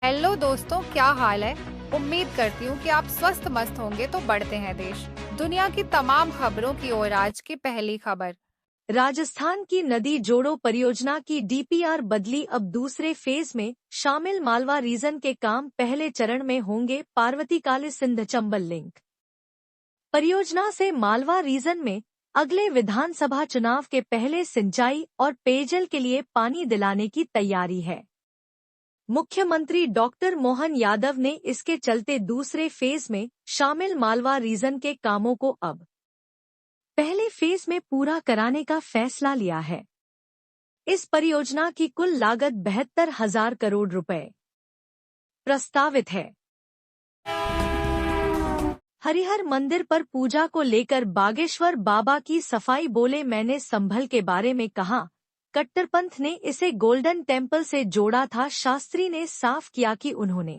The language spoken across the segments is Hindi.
हेलो दोस्तों, क्या हाल है। उम्मीद करती हूँ कि आप स्वस्थ मस्त होंगे। तो बढ़ते हैं देश दुनिया की तमाम खबरों की ओर। आज की पहली खबर। राजस्थान की नदी जोड़ो परियोजना की डीपीआर बदली, अब दूसरे फेज में शामिल। मालवा रीजन के काम पहले चरण में होंगे। पार्वती काली सिंध चंबल लिंक परियोजना से मालवा रीजन में अगले विधानसभा चुनाव के पहले सिंचाई और पेयजल के लिए पानी दिलाने की तैयारी है। मुख्यमंत्री डॉक्टर मोहन यादव ने इसके चलते दूसरे फेज में शामिल मालवा रीजन के कामों को अब पहले फेज में पूरा कराने का फैसला लिया है। इस परियोजना की कुल लागत 72,000 करोड़ रुपए प्रस्तावित है। हरिहर मंदिर पर पूजा को लेकर बागेश्वर बाबा की सफाई। बोले, मैंने संभल के बारे में कहा, कट्टरपंथ ने इसे गोल्डन टेम्पल से जोड़ा था। शास्त्री ने साफ किया कि उन्होंने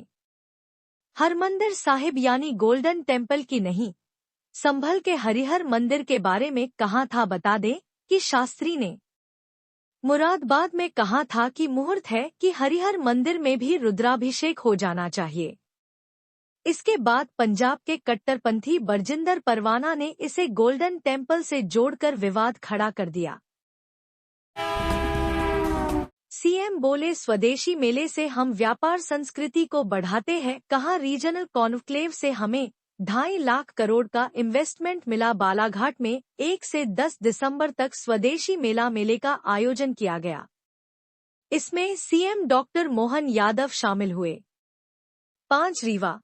हरमंदिर साहिब यानी गोल्डन टेम्पल की नहीं, संभल के हरिहर मंदिर के बारे में कहा था। बता दें कि शास्त्री ने मुरादाबाद में कहा था कि मुहूर्त है कि हरिहर मंदिर में भी रुद्राभिषेक हो जाना चाहिए। इसके बाद पंजाब के कट्टरपंथी बरजिंदर परवाना ने इसे गोल्डन टेम्पल से जोड़कर विवाद खड़ा कर दिया। सीएम बोले, स्वदेशी मेले से हम व्यापार संस्कृति को बढ़ाते हैं। कहा, रीजनल कॉन्क्लेव से हमें 2.5 लाख करोड़ का इन्वेस्टमेंट मिला। बालाघाट में 1 से 10 दिसंबर तक स्वदेशी मेले का आयोजन किया गया। इसमें सीएम डॉक्टर मोहन यादव शामिल हुए। 5 रीवा,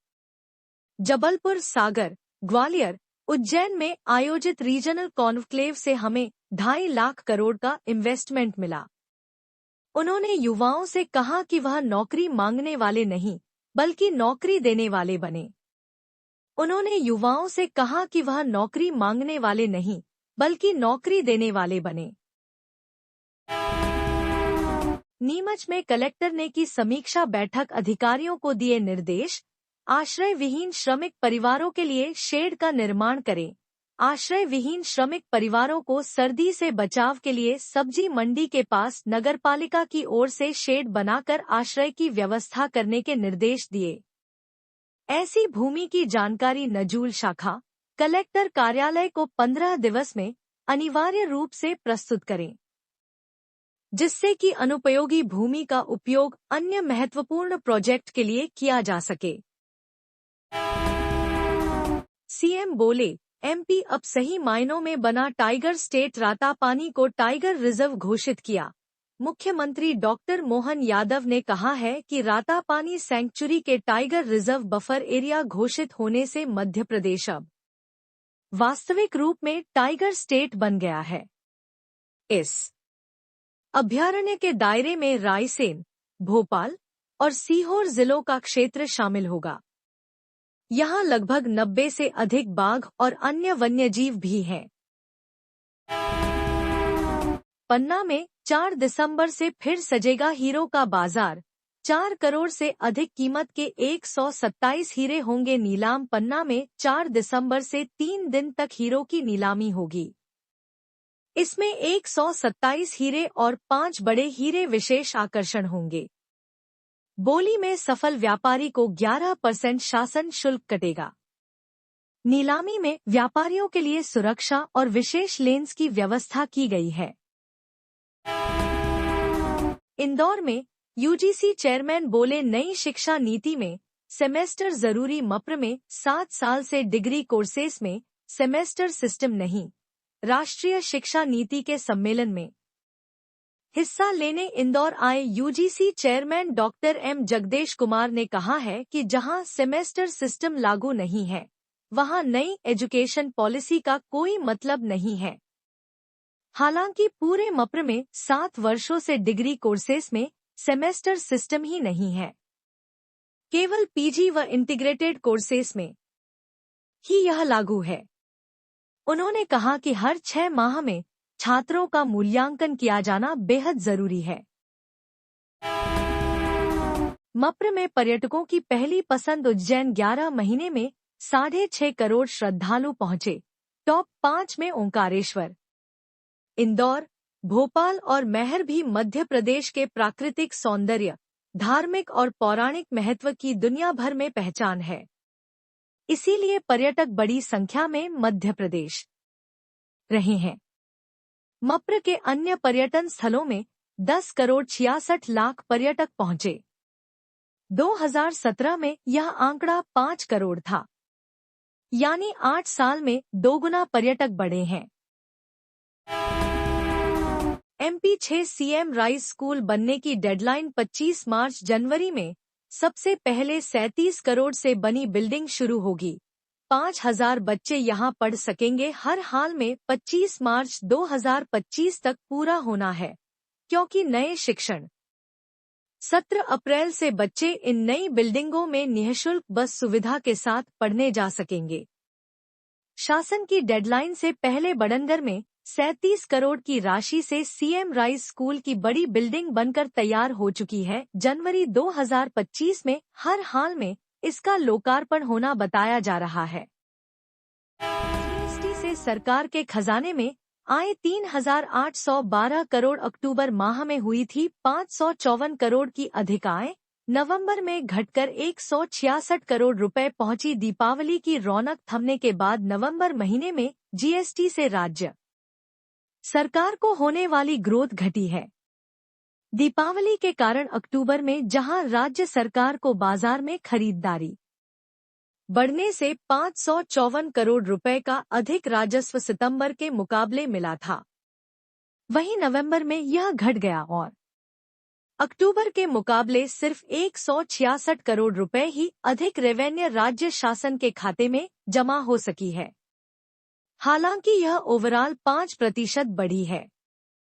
जबलपुर, सागर, ग्वालियर, उज्जैन में आयोजित रीजनल कॉन्क्लेव से हमें 2.5 लाख करोड़ का इन्वेस्टमेंट मिला। उन्होंने युवाओं से कहा कि वह नौकरी मांगने वाले नहीं बल्कि नौकरी देने वाले बने। उन्होंने युवाओं से कहा कि वह नौकरी मांगने वाले नहीं बल्कि नौकरी देने वाले बने। नीमच में कलेक्टर ने की समीक्षा बैठक, अधिकारियों को दिए निर्देश। आश्रय विहीन श्रमिक परिवारों के लिए शेड का निर्माण करें। आश्रय विहीन श्रमिक परिवारों को सर्दी से बचाव के लिए सब्जी मंडी के पास नगरपालिका की ओर से शेड बनाकर आश्रय की व्यवस्था करने के निर्देश दिए। ऐसी भूमि की जानकारी नजूल शाखा कलेक्टर कार्यालय को 15 दिवस में अनिवार्य रूप से प्रस्तुत करें, जिससे कि अनुपयोगी भूमि का उपयोग अन्य महत्वपूर्ण प्रोजेक्ट के लिए किया जा सके। सीएम बोले, एमपी अब सही मायनों में बना टाइगर स्टेट। रातापानी को टाइगर रिजर्व घोषित किया। मुख्यमंत्री डॉक्टर मोहन यादव ने कहा है कि रातापानी सैंक्चुरी के टाइगर रिजर्व बफर एरिया घोषित होने से मध्य प्रदेश अब वास्तविक रूप में टाइगर स्टेट बन गया है। इस अभयारण्य के दायरे में रायसेन, भोपाल और सीहोर जिलों का क्षेत्र शामिल होगा। यहाँ लगभग 90 से अधिक बाघ और अन्य वन्यजीव भी हैं। पन्ना में 4 दिसंबर से फिर सजेगा हीरो का बाजार। 4 करोड़ से अधिक कीमत के 127 हीरे होंगे नीलाम। पन्ना में 4 दिसंबर से 3 दिन तक हीरो की नीलामी होगी। इसमें 127 हीरे और 5 बड़े हीरे विशेष आकर्षण होंगे। बोली में सफल व्यापारी को 11% शासन शुल्क कटेगा। नीलामी में व्यापारियों के लिए सुरक्षा और विशेष लेंस की व्यवस्था की गई है। इंदौर में यूजीसी चेयरमैन बोले, नई शिक्षा नीति में सेमेस्टर जरूरी। मप्र में 7 साल से डिग्री कोर्सेस में सेमेस्टर सिस्टम नहीं। राष्ट्रीय शिक्षा नीति के सम्मेलन में हिस्सा लेने इंदौर आए UGC chairman doctor M Jagdesh Kumar ने कहा है कि जहां सेमेस्टर सिस्टम लागू नहीं है, वहां नई एजुकेशन पॉलिसी का कोई मतलब नहीं है। हालांकि पूरे मप्र में 7 वर्षों से डिग्री कोर्सेस में सेमेस्टर सिस्टम ही नहीं है। केवल पीजी व इंटीग्रेटेड कोर्सेस में ही यह लागू है। उन्होंने कहा कि हर 6 माह में छात्रों का मूल्यांकन किया जाना बेहद जरूरी है। मप्र में पर्यटकों की पहली पसंद उज्जैन। 11 महीने में 6.5 करोड़ श्रद्धालु पहुंचे। टॉप 5 में ओंकारेश्वर, इंदौर, भोपाल और मैहर भी मध्य प्रदेश के प्राकृतिक सौंदर्य, धार्मिक और पौराणिक महत्व की दुनिया भर में पहचान है। इसीलिए पर्यटक बड़ी संख्या में मध्य प्रदेश रहे हैं। मप्र के अन्य पर्यटन स्थलों में 10 करोड़ 66 लाख पर्यटक पहुंचे। 2017 में यह आंकड़ा 5 करोड़ था, यानी 8 साल में दोगुना पर्यटक बढ़े हैं। MP 6 CM राइस स्कूल बनने की डेडलाइन 25 मार्च जनवरी में सबसे पहले 37 करोड़ से बनी बिल्डिंग शुरू होगी। 5000 बच्चे यहां पढ़ सकेंगे। हर हाल में 25 मार्च 2025 तक पूरा होना है, क्योंकि नए शिक्षण 17 अप्रैल से बच्चे इन नई बिल्डिंगों में निःशुल्क बस सुविधा के साथ पढ़ने जा सकेंगे। शासन की डेडलाइन से पहले बड़नगर में 37 करोड़ की राशि से CM राइस स्कूल की बड़ी बिल्डिंग बनकर तैयार हो चुकी है। जनवरी 2025 में हर हाल में इसका लोकार्पण होना बताया जा रहा है। GST से सरकार के खजाने में आय 3,812 करोड़ अक्टूबर माह में हुई थी। 554 करोड़ की अधिक आय नवंबर में घटकर 166 करोड़ रुपए पहुंची। दीपावली की रौनक थमने के बाद नवंबर महीने में GST से राज्य सरकार को होने वाली ग्रोथ घटी है। दीपावली के कारण अक्टूबर में जहां राज्य सरकार को बाजार में खरीदारी बढ़ने से 554 करोड़ रुपए का अधिक राजस्व सितंबर के मुकाबले मिला था, वहीं नवंबर में यह घट गया और अक्टूबर के मुकाबले सिर्फ 166 करोड़ रुपए ही अधिक रेवेन्यू राज्य शासन के खाते में जमा हो सकी है। हालांकि यह ओवरऑल 5% बढ़ी है।